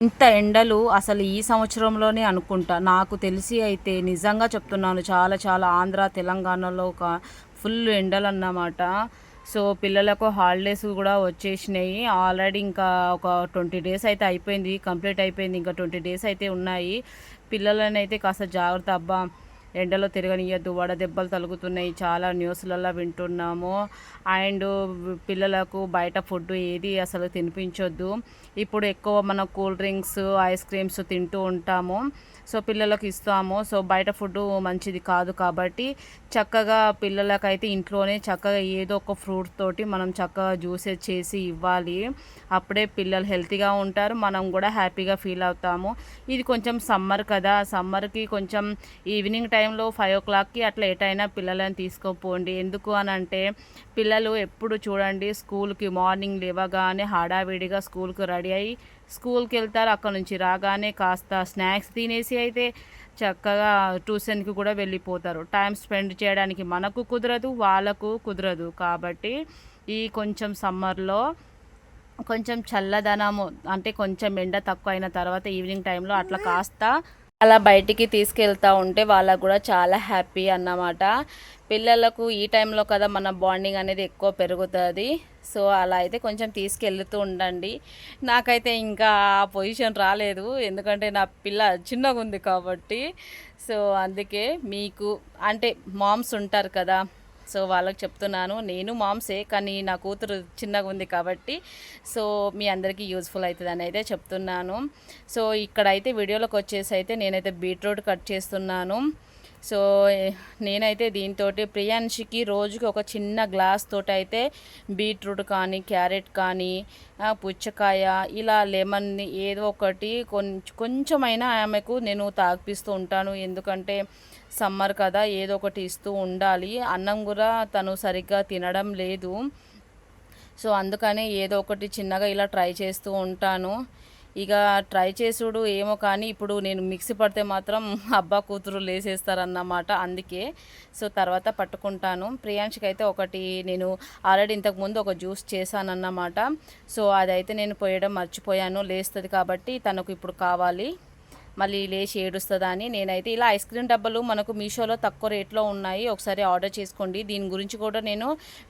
ఇంత ఎండలు అసలు ఈ సంవత్సరంలోనే అనుకుంటా. నాకు తెలిసి అయితే నిజంగా చెప్తున్నాను, చాలా చాలా ఆంధ్ర తెలంగాణలో ఒక ఫుల్ ఎండలన్నమాట. సో పిల్లలకు హాలిడేస్ కూడా వచ్చేసినాయి ఆల్రెడీ. ఇంకా ఒక 20 డేస్ అయితే అయిపోయింది, కంప్లీట్ అయిపోయింది. ఇంకా 20 డేస్ అయితే ఉన్నాయి. పిల్లలని అయితే కాస్త జాగ్రత్త అబ్బా, ఎండలో తిరగనియద్దు, వడదెబ్బలు తగులుతున్నాయి, చాలా న్యూస్లలో వింటున్నాము. అండ్ పిల్లలకు బయట ఫుడ్ ఏది అసలు తినిపించొద్దు. ఇప్పుడు ఎక్కువ మనం కూల్ డ్రింక్స్, ఐస్ క్రీమ్స్ తింటూ ఉంటాము, సో పిల్లలకు ఇస్తాము. సో బయట ఫుడ్ మంచిది కాదు కాబట్టి చక్కగా పిల్లలకైతే ఇంట్లోనే చక్కగా ఏదో ఒక ఫ్రూట్ తోటి మనం చక్కగా జ్యూసెస్ చేసి ఇవ్వాలి. అప్పుడే పిల్లలు హెల్తీగా ఉంటారు, మనం కూడా హ్యాపీగా ఫీల్ అవుతాము. ఇది కొంచెం సమ్మర్ కదా, సమ్మర్కి కొంచెం ఈవినింగ్ టైంలో 5 o'clockకి అట్లా ఎటైనా పిల్లలని తీసుకుపోండి. ఎందుకు అని అంటే పిల్లలు ఎప్పుడు చూడండి స్కూల్కి మార్నింగ్ లేవగానే హడావిడిగా స్కూల్కి రెడీ అయ్యి స్కూల్కి వెళ్తారు. అక్కడ నుంచి రాగానే కాస్త స్నాక్స్ తినేసి అయితే చక్కగా ట్యూషన్కి కూడా వెళ్ళిపోతారు. టైం స్పెండ్ చేయడానికి మనకు కుదరదు, వాళ్ళకు కుదరదు. కాబట్టి ఈ కొంచెం సమ్మర్లో కొంచెం చల్లదనము అంటే కొంచెం ఎండ తక్కువ అయిన తర్వాత ఈవినింగ్ టైంలో అట్లా కాస్త అలా బయటికి తీసుకెళ్తూ ఉంటే వాళ్ళకు కూడా చాలా హ్యాపీ అన్నమాట. పిల్లలకు ఈ టైంలో కదా మన బాండింగ్ అనేది ఎక్కువ పెరుగుతుంది. సో అలా అయితే కొంచెం తీసుకెళ్తూ ఉండండి. నాకైతే ఇంకా ఆ పొజిషన్ రాలేదు, ఎందుకంటే నా పిల్ల చిన్నగా ఉంది కాబట్టి. సో అందుకే మీకు అంటే మామ్స్ ఉంటారు కదా, సో వాళ్ళకి చెప్తున్నాను. నేను మామ్సే, కానీ నా కూతురు చిన్నగా ఉంది కాబట్టి సో మీ అందరికీ యూజ్ఫుల్ అవుతుందని అయితే చెప్తున్నాను. సో ఇక్కడైతే వీడియోలోకి వచ్చేసి అయితే నేనైతే బీట్రూట్ కట్ చేస్తున్నాను. సో నేనైతే దీంతో ప్రియాంశికి రోజుకి ఒక చిన్న గ్లాస్ తోటి అయితే బీట్రూట్ కానీ, క్యారెట్ కానీ, పుచ్చకాయ, ఇలా లెమన్ ఏదో ఒకటి కొంచెమైనా ఆమెకు నేను తాగిపిస్తూ ఉంటాను. ఎందుకంటే సమ్మర్ కదా, ఏదో ఒకటి ఇస్తూ ఉండాలి. అన్నం కూడా తను సరిగ్గా తినడం లేదు. సో అందుకనే ఏదో ఒకటి చిన్నగా ఇలా ట్రై చేస్తూ ఉంటాను. ఇక ట్రై చేసుడు ఏమో కానీ ఇప్పుడు నేను మిక్సీ పడితే మాత్రం అబ్బా కూతురు లేసేస్తారన్నమాట. అందుకే సో తర్వాత పట్టుకుంటాను. ప్రియాంశకి అయితే ఒకటి నేను ఆల్రెడీ ఇంతకుముందు ఒక జ్యూస్ చేశానన్నమాట. సో అదైతే నేను పోయడం మర్చిపోయాను, లేస్తుంది కాబట్టి తనకు ఇప్పుడు కావాలి, మళ్ళీ లేచి ఏడుస్తుందా అని నేనైతే ఇలా ఐస్ క్రీమ్ డబ్బాలు మనకు మీషోలో తక్కువ రేట్లో ఉన్నాయి, ఒకసారి ఆర్డర్ చేసుకోండి. దీని గురించి కూడా నేను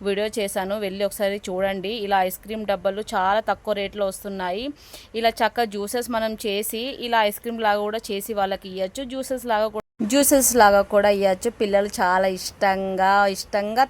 వీడియో చేశాను, వెళ్ళి ఒకసారి చూడండి. ఇలా ఐస్ క్రీమ్ డబ్బాలు చాలా తక్కువ రేట్లో వస్తున్నాయి. ఇలా చక్కగా జ్యూసెస్ మనం చేసి ఇలా ఐస్ క్రీమ్ లాగా కూడా చేసి వాళ్ళకి ఇవ్వచ్చు, జ్యూసెస్ లాగా కూడా ఇవ్వచ్చు. పిల్లలు చాలా ఇష్టంగా